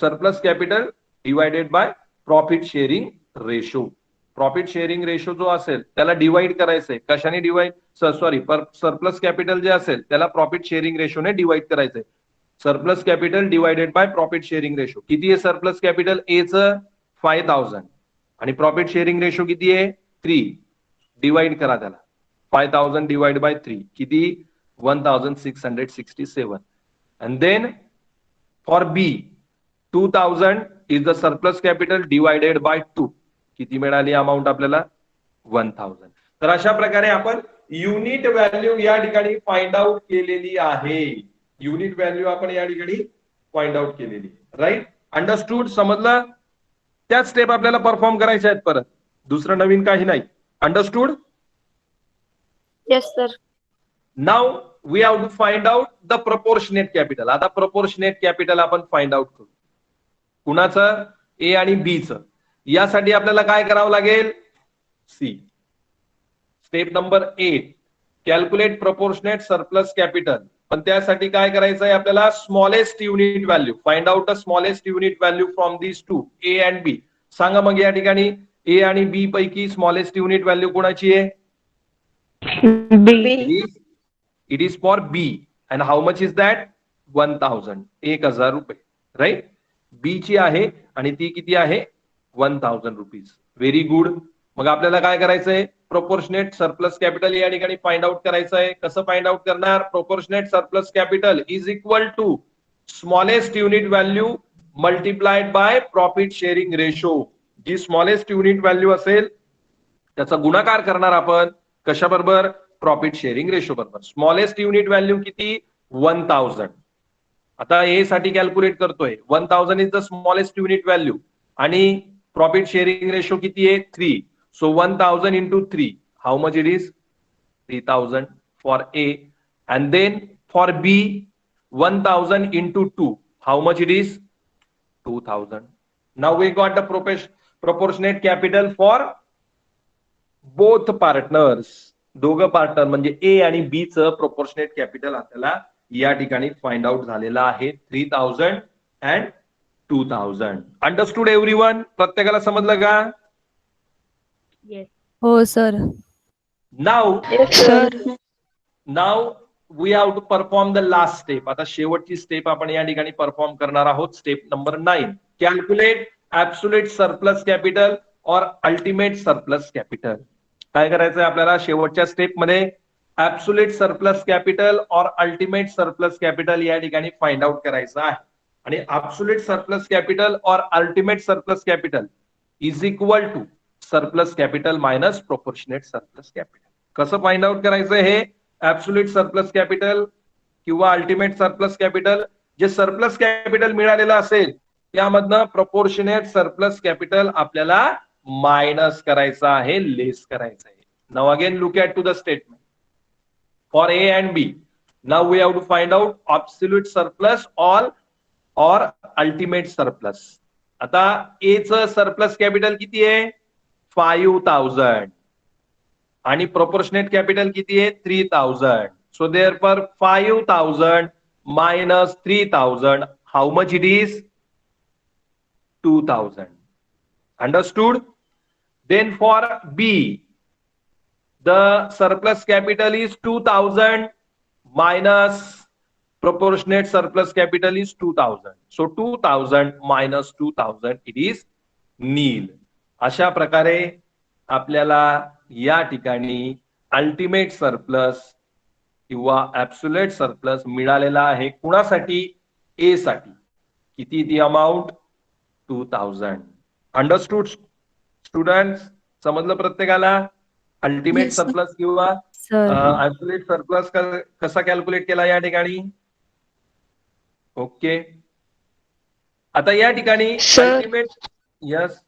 Surplus capital divided by profit sharing ratio. Profit sharing ratio जो असेल त्याला डिवाइड करायचंय. कशाने डिवाइड? सरप्लस कॅपिटल जे असेल त्याला प्रॉफिट शेअरिंग रेशोने डिवाइड करायचंय. Surplus capital divided by profit sharing ratio. किती आहे सरप्लस कॅपिटल? ए चं 5,000 आणि प्रॉफिट शेअरिंग रेशो किती आहे? 3. डिवाइड करा त्याला. 5,000 डिवाइड बाय 3 किती? 1,667. and then for B 2,000 is the surplus capital divided by 2. किती मिळाली अमाऊंट आपल्याला? 1,000. तर अशा प्रकारे आपण युनिट व्हॅल्यू या ठिकाणी फाइंड आउट केलेली आहे. युनिट व्हॅल्यू आपण या ठिकाणी फाइंड आउट केलेली. राईट? अंडरस्टूड? समजलं? त्याच स्टेप आपल्याला परफॉर्म करायच्या आहेत परत. दुसरं नवीन काही नाही. Understood? Yes sir. Now we have to find out the proportionate capital. आता प्रपोर्शनेट कॅपिटल आपण फाइंड आउट करू. कुणाचं? ए आणि बी चं. यासाठी आपल्याला काय करावं लागेल? C. Step number 8, calculate proportionate surplus capital. पण त्यासाठी काय करायचं आहे आपल्याला? Smallest unit value. Find out the smallest unit value from this two, A and B. सांगा मग या ठिकाणी ए आणि बी पैकी स्मॉलेस्ट युनिट व्हॅल्यू कोणाची आहे? बी. It is for B. And how much is that? 1000. 1000 रुपये. राईट? B ची आहे आणि ती किती आहे? 1000 रुपीज. Very good. मग आपल्याला काय करायचंय? प्रोपोर्शनेट सरप्लस कॅपिटल या ठिकाणी फाइंड आउट करायचं आहे. कसं फाइंड आउट करणार? Proportionate surplus capital is equal to smallest unit value multiplied by profit sharing ratio. जी स्मॉलेस्ट युनिट व्हॅल्यू असेल त्याचा गुणाकार करणार आपण कशाबरोबर? प्रॉफिट शेअरिंग रेशो बरोबर. स्मॉलेस्ट युनिट व्हॅल्यू किती? 1000. आता ए साठी कॅल्क्युलेट करतोय. 1000 is the smallest unit value आणि प्रॉफिट शेअरिंग रेशो किती आहे? 3. So 1000 into 3, how much it is? 3000 for A. And then for B 1000 into 2, how much it is? 2000. Now we got the proportionate capital for both partners. दोघं partner म्हणजे A आणि बी चं proportionate capital आपल्याला या ठिकाणी find out झालेलं आहे. 3000 and 2000. Understood everyone? प्रत्येकाला समजलं का? हो sir. Now sir. We have to perform the last step. आता शेवटची स्टेप आपण या ठिकाणी परफॉर्म करणार आहोत. Step number 9, calculate absolute surplus capital और अल्टिमेट सरप्लस कॅपिटल. काय करायचंय आपल्याला शेवटच्या स्टेप मध्ये? ऍब्सोल्यूट सरप्लस कॅपिटल और अल्टिमेट सरप्लस कॅपिटल या ठिकाणी फाइंड आउट करायचं आहे. आणि ऍब्सोल्यूट सरप्लस कॅपिटल और ultimate surplus capital is equal to surplus capital minus proportionate surplus capital. कसं फाइंड आउट करायचं हे? ऍब्सोल्यूट सरप्लस कॅपिटल किंवा अल्टिमेट सरप्लस कॅपिटल. जे सरप्लस कॅपिटल मिळालेलं असेल त्यामधनं प्रोपोर्शनेट सरप्लस कॅपिटल आपल्याला मायनस करायचं आहे, लेस करायचं आहे. Now again look at to the statement for A and B. Now we have to find out absolute surplus और अल्टिमेट सरप्लस. आता ए चं सरप्लस कॅपिटल किती आहे? 5000 आणि प्रोपोर्शनेट कॅपिटल किती आहे? 3000. So therefore 5000 minus 3000, how much it is? 2000. Understood? Then for B, the surplus capital is 2000 minus proportionate surplus capital is 2000. So 2000 minus 2000, it is nil. अशा प्रकारे आपल्याला या ठिकाणी अल्टिमेट सरप्लस किंवा ऍब्सोल्यूट सरप्लस मिळालेला आहे. कुणासाठी? ए साठी. किती ती अमाऊंट? 2000. Understood students? समजलं प्रत्येकाला? Ultimate Yes, sir. सरप्लस किंवा सर. ऍब्सोल्यूट सरप्लस कसा कॅल्क्युलेट केला या ठिकाणी? ओके. आता या ठिकाणी Sir. अल्टिमेट. यस.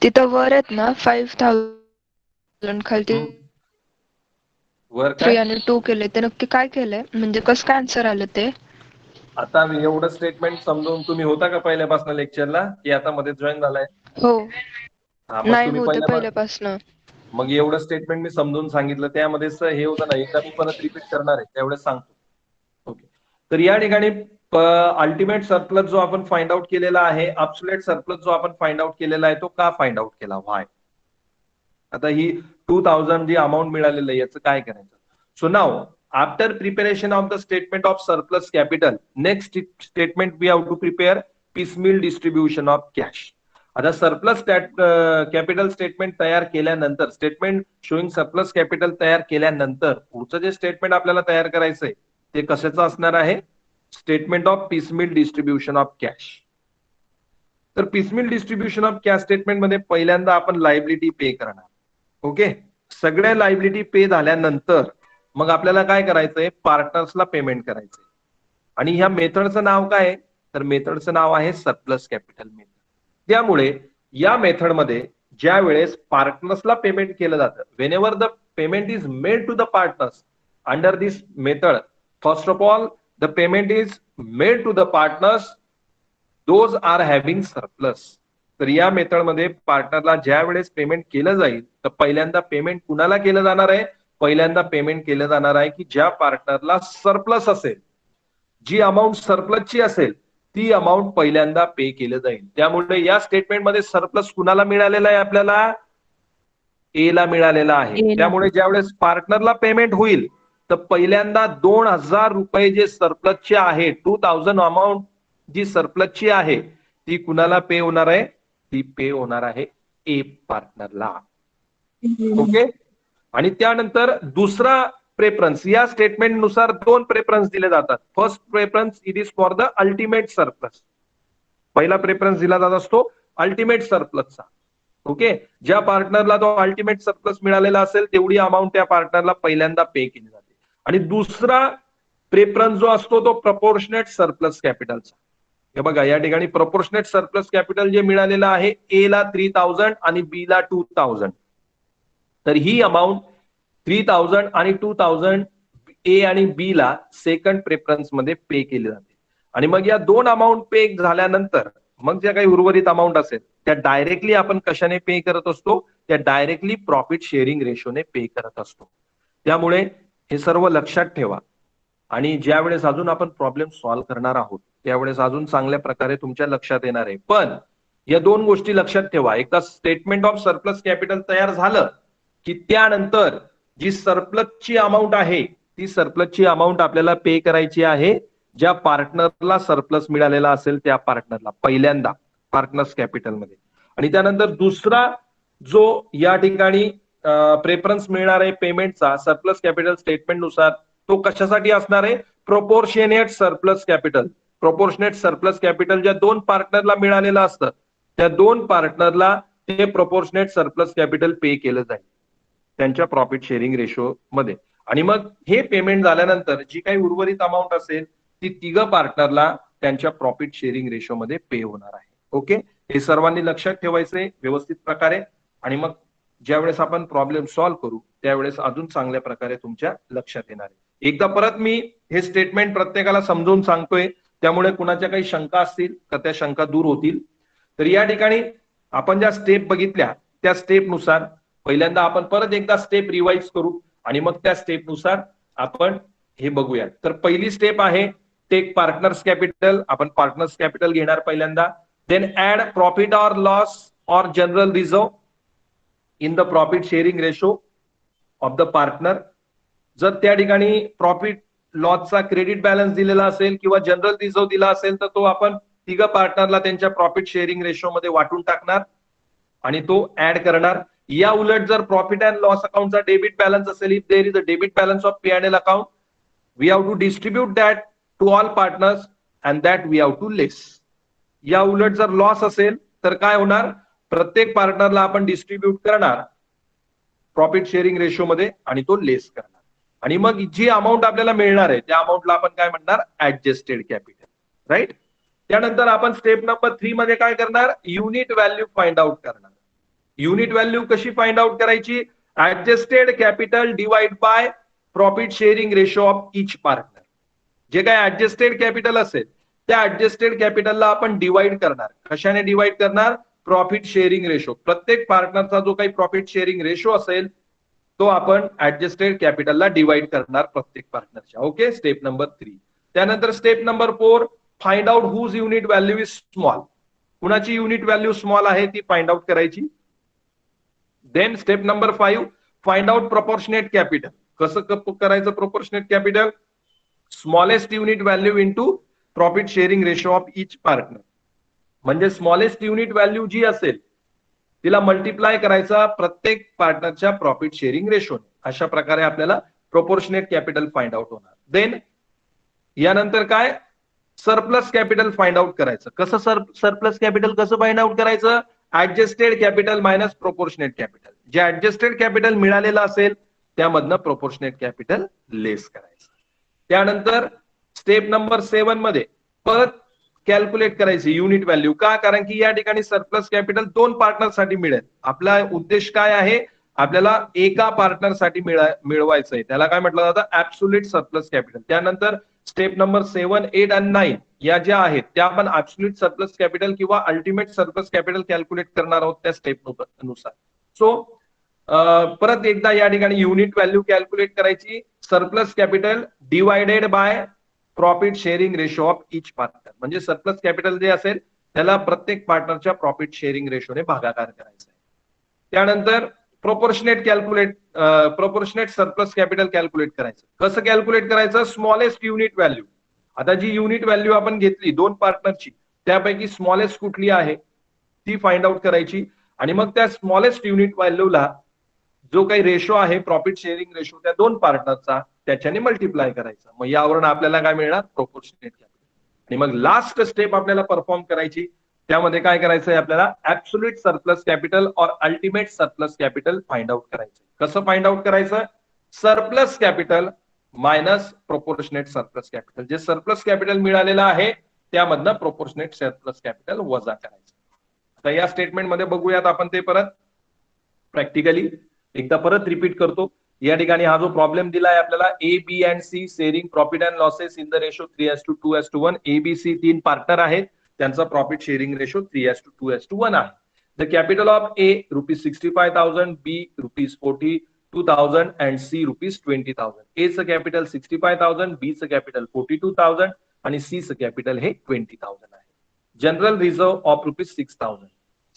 तिथं वर आहेत ना 5000 खालती वर 3 काय? आणि 2 केले ते नक्की काय केलंय? म्हणजे कसं काय आन्सर आलं ते? आता मी एवढं स्टेटमेंट समजून, तुम्ही होता का पहिल्यापासून लेक्चरला की आता मध्ये जॉईन झालाय? हो. हा, मग नाही तुम्ही होते पहिल्यापासून. मग एवढं स्टेटमेंट मी समजून सांगितलं त्यामध्येच हे होतं ना. एकदा मी परत रिपीट करणार आहे त्यावेळेस सांगतो. ओके. तर या ठिकाणी अल्टिमेट सरप्लस जो आपण फाइंड आउट केलेला आहे, ऍब्सोल्यूट सरप्लस जो आपण फाइंड आउट केलेला आहे, तो का फाइंड आउट केला? व्हाय? आता ही 2000 जी अमाऊंट मिळालेलं आहे याचं काय करायचं? So now after preparation of the statement of surplus capital, next statement we have to prepare piecemeal distribution of cash. आता सरप्लस कॅपिटल स्टेटमेंट तयार केल्यानंतर, स्टेटमेंट शोईंग सरप्लस कॅपिटल तयार केल्यानंतर पुढचं जे स्टेटमेंट आपल्याला तयार करायचंय ते कशाचं असणार आहे? Statement of piecemeal distribution of cash. तर piecemeal distribution of cash statement मध्ये पहिल्यांदा आपण लायबिलिटी पे करणार. ओके. सगळ्या लायबिलिटी पे झाल्यानंतर मग आपल्याला काय करायचंय? पार्टनर्सला पेमेंट करायचंय. आणि ह्या मेथडचं नाव काय? तर मेथडचं नाव आहे सरप्लस कॅपिटल मेथड. त्यामुळे या मेथडमध्ये ज्या वेळेस पार्टनर्सला पेमेंट केलं जातं, whenever the payment is made to the partners under this method, first of all the payment is made to the partners those are having surplus. तर या मेथडमध्ये पार्टनरला ज्या वेळेस पेमेंट केलं जाईल तर पहिल्यांदा पेमेंट कुणाला केलं जाणार आहे? पहिल्यांदा पेमेंट केलं जाणार आहे की ज्या पार्टनरला सरप्लस असेल, जी अमाऊंट सरप्लसची असेल ती अमाऊंट पहिल्यांदा पे केलं जाईल. त्यामुळे या स्टेटमेंटमध्ये सरप्लस कुणाला मिळालेला आहे? आपल्याला ए ला मिळालेला आहे. A ला. त्यामुळे ज्यावेळेस पार्टनरला पेमेंट होईल तर पहिल्यांदा 2000 रुपये जे सरप्लसचे आहे, 2000 अमाऊंट जी सरप्लसची आहे ती कुणाला पे होणार आहे? ती पे होणार आहे ए पार्टनरला. ओके. आणि त्यानंतर दुसरा प्रेफरन्स, या स्टेटमेंट नुसार 2 प्रेफरन्स दिले जातात. First preference it is for the ultimate surplus. पहिला प्रेफरन्स दिला जात असतो अल्टिमेट सरप्लसचा. ओके. ज्या पार्टनरला तो अल्टिमेट सरप्लस मिळालेला असेल तेवढी अमाऊंट त्या पार्टनरला पहिल्यांदा पे केली जाते. आणि दुसरा प्रेफरन्स जो असतो तो प्रपोर्शनेट सरप्लस कॅपिटलचा. हे बघा या ठिकाणी प्रपोर्शनेट सरप्लस कॅपिटल जे मिळालेलं आहे ए ला 3000 आणि बी ला 2000. तर ही अमाऊंट 3000 आणि 2000 ए आणि बी ला सेकंड प्रेफरन्स मध्ये पे केली जाते. आणि मग या 2 अमाऊंट पे झाल्यानंतर मग ज्या काही उर्वरित अमाऊंट असेल त्या डायरेक्टली आपण कशाने पे करत असतो? त्या डायरेक्टली प्रॉफिट शेअरिंग रेशोने पे करत असतो. त्यामुळे हे सर्व लक्षात ठेवा. आणि ज्या वेळेस अजून आपण प्रॉब्लेम सॉल्व्ह करणार आहोत त्यावेळेस अजून चांगल्या प्रकारे तुमच्या लक्षात येणार आहे. पण या 2 गोष्टी लक्षात ठेवा. एकदा स्टेटमेंट ऑफ सरप्लस कॅपिटल तयार झालं की त्यानंतर जी सरप्लसची अमाऊंट आहे ती सरप्लसची अमाऊंट आपल्याला पे करायची आहे ज्या पार्टनरला सरप्लस मिळालेला असेल त्या पार्टनरला पहिल्यांदा पार्टनर्स कॅपिटलमध्ये. आणि त्यानंतर दुसरा जो या ठिकाणी प्रेफरन्स मिळणार आहे पेमेंटचा सरप्लस कॅपिटल स्टेटमेंट नुसार तो कशासाठी असणार आहे? Proportionate surplus capital. Proportionate surplus capital ज्या 2 पार्टनरला मिळालेलं असतं त्या 2 पार्टनरला ते प्रोपोर्शनेट सरप्लस कॅपिटल पे केलं जाईल त्यांच्या प्रॉफिट शेअरिंग रेशो मध्ये. आणि मग हे पेमेंट झाल्यानंतर जी काही उर्वरित अमाऊंट असेल ती 3 पार्टनरला त्यांच्या प्रॉफिट शेअरिंग रेशो मध्ये पे होणार आहे. ओके. हे सर्वांनी लक्षात ठेवायचंय व्यवस्थित प्रकारे. आणि मग ज्यावेळेस आपण प्रॉब्लेम सॉल्व्ह करू त्यावेळेस अजून चांगल्या प्रकारे तुमच्या लक्षात येणार आहे. एकदा परत मी हे स्टेटमेंट प्रत्येकाला समजावून सांगतोय त्यामुळे कुणाच्या काही शंका असतील तर त्या शंका दूर होतील. तर या ठिकाणी आपण ज्या स्टेप बघितल्या त्या स्टेप नुसार पहिल्यांदा आपण परत एकदा स्टेप रिवाइज करू आणि मग त्या स्टेप नुसार आपण हे बघूया. तर पहिली स्टेप आहे टेक पार्टनर्स कॅपिटल. आपण पार्टनर्स कॅपिटल घेणार पहिल्यांदा. Then add profit or loss or general reserve in the profit sharing ratio of the partner. जर त्या ठिकाणी प्रॉफिट लॉसचा क्रेडिट बॅलन्स दिलेला असेल किंवा जनरल रिझर्व दिला असेल तर तो आपण 3 पार्टनरला त्यांच्या प्रॉफिट शेअरिंग रेशो मध्ये वाटून टाकणार आणि तो ऍड करणार. या उलट जर प्रॉफिट अँड लॉस अकाउंटचा डेबिट बॅलन्स असेल, if there is a debit balance of P&L account we have to distribute that to all partners and that we have to less. या उलट जर लॉस असेल तर काय होणार? प्रत्येक पार्टनरला आपण डिस्ट्रीब्यूट करणार प्रॉफिट शेअरिंग रेशो मध्ये आणि तो लेस करणार. आणि मग जी अमाऊंट आपल्याला मिळणार आहे त्या अमाऊंटला आपण काय म्हणणार? Adjusted capital. राईट. त्यानंतर आपण स्टेप नंबर 3 मध्ये काय करणार? युनिट व्हॅल्यू फाइंड आउट करणार. युनिट व्हॅल्यू कशी फाइंड आउट करायची? Adjusted capital divide by profit sharing ratio of each partner. जे काय ऍडजस्टेड कॅपिटल असेल त्या ऍडजस्टेड कॅपिटलला आपण डिवाइड करणार. कशाने डिवाइड करणार? Profit sharing ratio. प्रत्येक पार्टनरचा जो काही प्रॉफिट शेअरिंग रेशो असेल तो आपण ऍडजस्टेड कॅपिटलला डिवाइड करणार प्रत्येक पार्टनरच्या. ओके. Step number 3. त्यानंतर step number 4 find out whose unit value is small. कुणाची युनिट व्हॅल्यू स्मॉल आहे ती फाइंड आउट करायची. Then step number 5 find out proportionate capital. कसं करायचं proportionate capital? Smallest unit value into profit sharing ratio of each partner. म्हणजे smallest unit value जी असेल तिला मल्टिप्लाय करायचा प्रत्येक पार्टनरच्या प्रॉफिट शेअरिंग रेशोने. अशा प्रकारे आपल्याला प्रोपोर्शनेट कॅपिटल फाइंड आउट होणार. देन यानंतर काय? सरप्लस कॅपिटल फाइंड आउट करायचं. कसं सरप्लस कॅपिटल कसं फाइंड आउट करायचं? Adjusted capital minus proportionate capital. जे ऍडजस्टेड कॅपिटल मिळालेलं असेल त्यामधनं प्रोपोर्शनेट कॅपिटल लेस करायचं. त्यानंतर स्टेप नंबर 7 मध्ये परत कॅल्क्युलेट करायची युनिट व्हॅल्यू. का? कारण की या ठिकाणी सरप्लस कॅपिटल 2 पार्टनरसाठी मिळेल. आपला उद्देश काय आहे? आपल्याला एका पार्टनरसाठी मिळवायचं आहे. त्याला काय म्हटलं जातं? Absolute surplus capital. त्यानंतर स्टेप नंबर 7, 8 आणि 9 या ज्या आहेत त्या आपण ऍब्सोल्यूट सरप्लस कॅपिटल किंवा अल्टिमेट सरप्लस कॅपिटल कॅल्क्युलेट करणार आहोत त्या स्टेप नुसार. सो परत एकदा या ठिकाणी युनिट व्हॅल्यू कॅल्क्युलेट करायची. Surplus capital divided by profit sharing ratio of each partner. म्हणजे सरप्लस कॅपिटल जे असेल त्याला प्रत्येक पार्टनरच्या प्रॉफिट शेअरिंग रेशोने भागाकार करायचा आहे. त्यानंतर प्रोपोर्शनेट सरप्लस कॅपिटल कॅल्क्युलेट करायचं. कसं कॅल्क्युलेट करायचं? Smallest unit value. आता जी युनिट व्हॅल्यू आपण घेतली 2 पार्टनरची त्यापैकी स्मॉलेस्ट कुठली आहे ती फाइंड आउट करायची आणि मग त्या स्मॉलेस्ट युनिट व्हॅल्यूला जो काही रेशो आहे प्रॉफिट शेअरिंग रेशो त्या 2 पार्टनरचा त्याच्याने मल्टिप्लाय करायचा. मग यावरून आपल्याला काय मिळणार? Proportionate capital. आणि मग लास्ट स्टेप आपल्याला परफॉर्म करायची. त्यामध्ये काय करायचंय? आपल्याला ऍब्सोल्यूट सरप्लस कॅपिटल और ultimate surplus capital find out करायचं. कसं फाइंड आउट करायचं? Surplus capital minus proportionate surplus capital. जे सरप्लस कॅपिटल मिळालेलं आहे त्यामधनं प्रोपोर्शनेट सरप्लस कॅपिटल वजा करायचं. आता या स्टेटमेंटमध्ये बघूयात आपण ते परत प्रॅक्टिकली. एकदा परत रिपीट करतो. या ठिकाणी हा जो प्रॉब्लेम दिलाय आपल्याला A B and C sharing profit and losses in the ratio 3:2:1. ABC 3 partner आहेत. त्यांचा प्रॉफिट शेअरिंग रेशो 3:2:1 आहे. The capital of A ₹65,000, B ₹42,000 and C ₹20,000. A चं कॅपिटल 65,000, बी चं कॅपिटल 42,000 आणि सी चं कॅपिटल हे 20,000 आहे. General reserve of ₹6,000.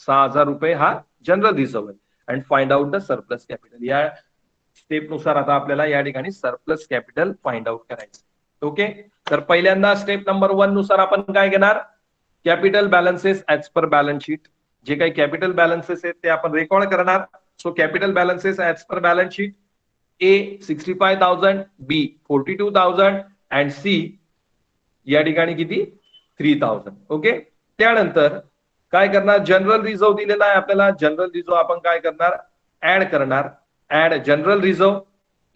6,000 रुपये हा जनरल रिझर्व्ह आहे. And find out the surplus capital. या स्टेप नुसार आता आपल्याला या ठिकाणी सरप्लस कॅपिटल फाइंड आउट करायचं. ओके. तर पहिल्यांदा स्टेप नंबर 1 नुसार आपण काय घेणार? Capital balances as per balance sheet. जे काही कॅपिटल बॅलन्सेस आहेत ते आपण रेकॉर्ड करणार. So capital balances as per balance sheet. A 65,000, B 42,000 and C या ठिकाणी किती? 3,000. ओके. त्यानंतर काय करणार? जनरल रिझर्व्ह दिलेला आहे आपल्याला. जनरल रिझर्व्ह आपण काय करणार? ऍड करणार. Add general reserve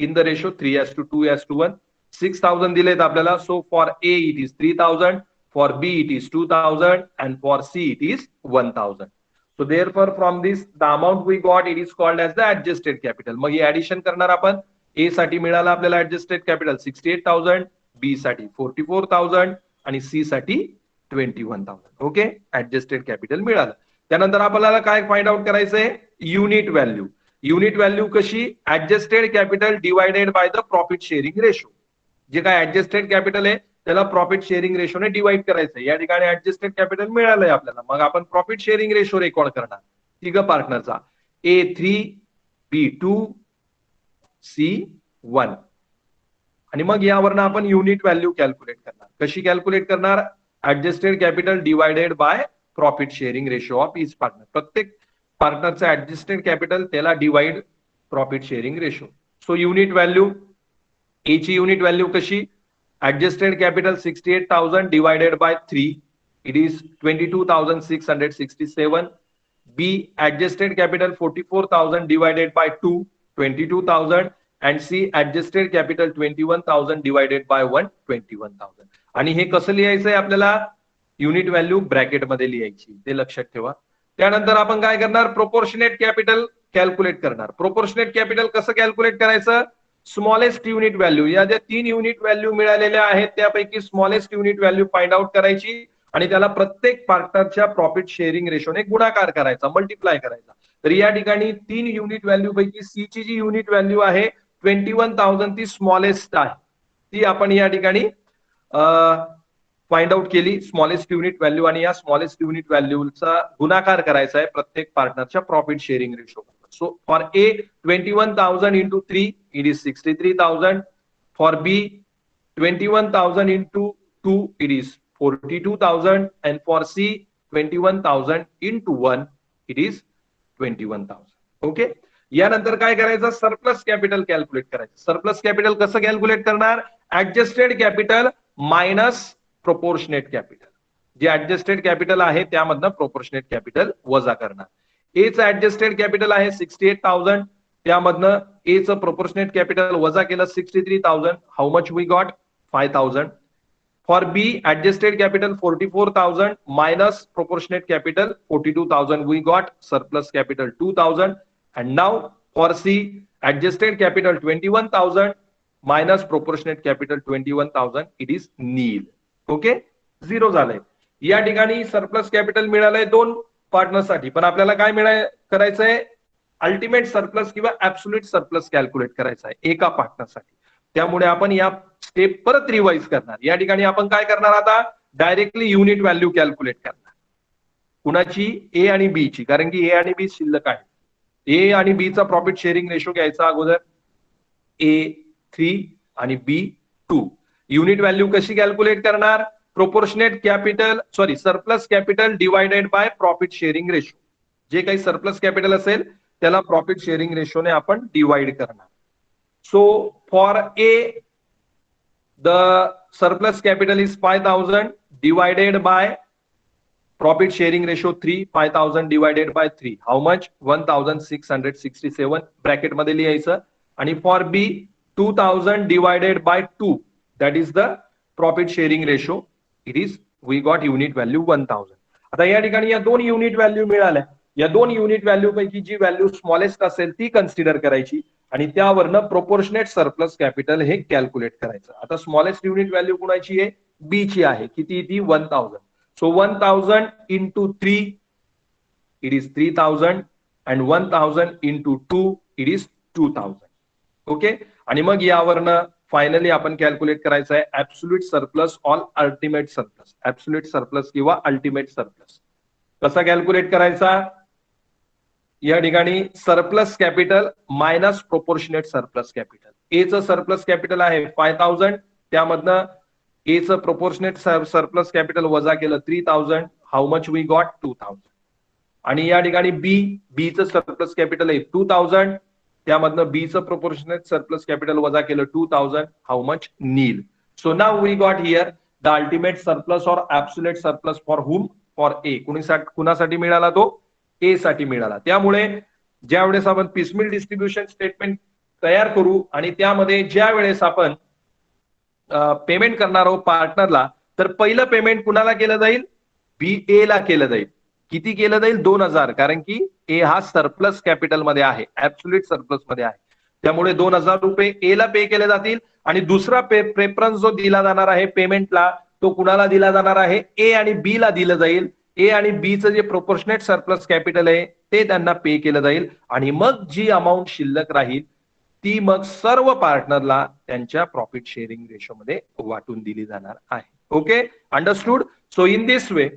in the ratio 3:2:1. 6,000 दिलेत आपल्याला. So for A it is 3,000, for B it is 2,000 and for C it is 1,000. So therefore from this the amount we got it is called as the adjusted capital. मग हे addition करणार आपण. ए साठी मिळाला आपल्याला adjusted capital 68,000, बी साठी 44,000 आणि C साठी 21,000. ओके. ऍडजस्टेड कॅपिटल मिळालं. त्यानंतर आपल्याला काय फाइंड आउट करायचंय? Unit value. युनिट व्हॅल्यू कशी? Adjusted capital divided by the profit sharing ratio. जे काय ऍडजस्टेड कॅपिटल आहे त्याला प्रॉफिट शेअरिंग रेशोने डिवाइड करायचं. या ठिकाणी ऍडजस्टेड कॅपिटल मिळालंय आपल्याला. मग आपण प्रॉफिट शेअरिंग रेशो रेकॉर्ड करणार. तिघ पार्टनरचा A3, B2, C1 आणि मग यावरनं आपण युनिट व्हॅल्यू कॅल्क्युलेट करणार. कशी कॅल्क्युलेट करणार? Adjusted capital divided by profit sharing ratio of each partner. प्रत्येक पार्टनरचं ऍडजस्टेड कॅपिटल त्याला divide profit sharing ratio. So unit value. A ची युनिट व्हॅल्यू कशी? Adjusted capital 68,000 divided by 3, it is 22,667. B adjusted capital 44,000 divided by 2, 22,000 and C adjusted capital 21,000 divided by 1, 21,000. आणि हे कसं लिहायचंय आपल्याला? युनिट व्हॅल्यू ब्रॅकेट मध्ये लिहायची. ते लक्षात ठेवा. त्यानंतर आपण काय करणार? प्रोपोर्शनेट कॅपिटल कॅल्क्युलेट करणार. प्रोपोर्शनेट कॅपिटल कसं कॅल्क्युलेट करायचं? Smallest unit value. या ज्या 3 युनिट व्हॅल्यू मिळालेल्या आहेत त्यापैकी smallest unit value find out करायची आणि त्याला प्रत्येक पार्टनरच्या प्रॉफिट शेअरिंग रेशोने गुणाकार करायचा, मल्टिप्लाय करायचा. तर या ठिकाणी 3 युनिट व्हॅल्यू पैकी सी ची जी युनिट व्हॅल्यू आहे 21,000 ती स्मॉलेस्ट आहे. ती आपण या ठिकाणी फाइंड आउट केली. स्मॉलेस्ट युनिट व्हॅल्यू आणि या स्मॉलेस्ट युनिट व्हॅल्यूचा गुणाकार करायचा आहे प्रत्येक पार्टनरच्या profit sharing ratio. So for A 21,000 into 3 it is 63,000. For B 21,000 into 2 it is 42,000 and for C 21,000 into 1 it is 21,000. Okay. यानंतर काय करायचं? सरप्लस कॅपिटल कॅल्क्युलेट करायचं. सरप्लस कॅपिटल कसं कॅल्क्युलेट करणार? Adjusted capital minus proportionate capital. जे adjusted capital आहे त्यामधनं proportionate capital वजा करणार. ए चं ऍडजस्टेड कॅपिटल आहे 68,000. त्यामधनं ए चं प्रोपोर्शनेट कॅपिटल वजा केलं 63,000. How much we got? 5,000. For B adjusted capital 44,000 minus proportionate capital 42,000. We got surplus capital 2,000. And now for C, adjusted capital 21,000 minus proportionate capital 21,000. It is nil. Okay, zero झालंय. या ठिकाणी surplus capital मिळालंय दोन पार्टनरसाठी, पण आपल्याला काय करायचंय, ultimate surplus किंवा ऍब्सोल्यूट सरप्लस कॅल्क्युलेट करायचा आहे एका पार्टनरसाठी. त्यामुळे आपण या स्टेप परत रिवाइज करणार. या ठिकाणी आपण काय करणार, आता डायरेक्टली युनिट व्हॅल्यू कॅल्क्युलेट करणार. कुणाची, ए आणि बी ची, कारण की ए आणि बी शिल्लक आहे. ए आणि बी चा प्रॉफिट शेअरिंग रेशो घ्यायचा अगोदर, ए 3 आणि बी 2. युनिट व्हॅल्यू कशी कॅल्क्युलेट करणार, proportionate capital surplus capital divided by profit sharing ratio. जे काही सरप्लस कॅपिटल असेल त्याला प्रॉफिट शेअरिंग रेशोने आपण डिवाइड करणार. So for A the surplus capital is 5,000 divided by profit sharing ratio 3, 5,000 divided by 3, how much, 1,667 bracket मध्ये लिहायचं. आणि for B 2,000 divided by 2, that is the profit sharing ratio. It is, we got unit value 1,000. आता या ठिकाणी या दोन unit value मिळाल्या. या दोन युनिट व्हॅल्यू पैकी जी व्हॅल्यू स्मॉलेस्ट असेल ती कन्सिडर करायची आणि त्यावरनं प्रोपोर्शनेट सरप्लस कॅपिटल हे कॅल्क्युलेट करायचं. आता स्मॉलेस्ट युनिट व्हॅल्यू कुणाची आहे, बी ची आहे. किती ती, 1,000. So 1,000 into 3, it is 3,000 and 1,000 into 2, it is 2,000. Okay, आणि मग यावरनं फायनली आपण कॅल्क्युलेट करायचं आहे absolute surplus or ultimate surplus. Absolute surplus किंवा अल्टिमेट सरप्लस कसा कॅल्क्युलेट करायचा, या ठिकाणी surplus capital minus proportionate surplus capital. A चं सरप्लस कॅपिटल आहे 5,000, त्यामधनं ए चं प्रोपोर्शनेट सरप्लस कॅपिटल वजा केलं 3,000, हाऊ मच वी गॉट 2,000. आणि या ठिकाणी बी चं सरप्लस कॅपिटल आहे 2,000, त्यामधनं बी चं प्रोपोर्शनेट सरप्लस कॅपिटल वजा केलं 2,000, how much, nil. So now we got here the ultimate surplus or absolute surplus for whom, for A. कुणासाठी मिळाला तो, ए साठी मिळाला. त्यामुळे ज्या वेळेस आपण पिसमिल डिस्ट्रीब्युशन स्टेटमेंट तयार करू आणि त्यामध्ये ज्या वेळेस आपण पेमेंट करणार आहोत पार्टनरला, तर पहिलं पेमेंट कुणाला केलं जाईल, बी ए ला केलं जाईल. किती केलं जाईल, 2,000, कारण की ए हा सरप्लस कॅपिटल मध्ये आहे, ऍब्सोल्यूट सरप्लस मध्ये आहे. त्यामुळे 2,000 रुपये ए ला पे केले जातील. आणि दुसरा प्रेफरन्स जो दिला जाणार आहे पेमेंटला, तो कुणाला दिला जाणार आहे, ए आणि बी ला दिलं जाईल. ए आणि बी चं जे प्रोपोर्शनेट सरप्लस कॅपिटल आहे ते त्यांना पे केलं जाईल. आणि मग जी अमाऊंट शिल्लक राहील ती मग सर्व पार्टनरला त्यांच्या प्रॉफिट शेअरिंग रेशो मध्ये वाटून दिली जाणार आहे. Okay, understood. So in this way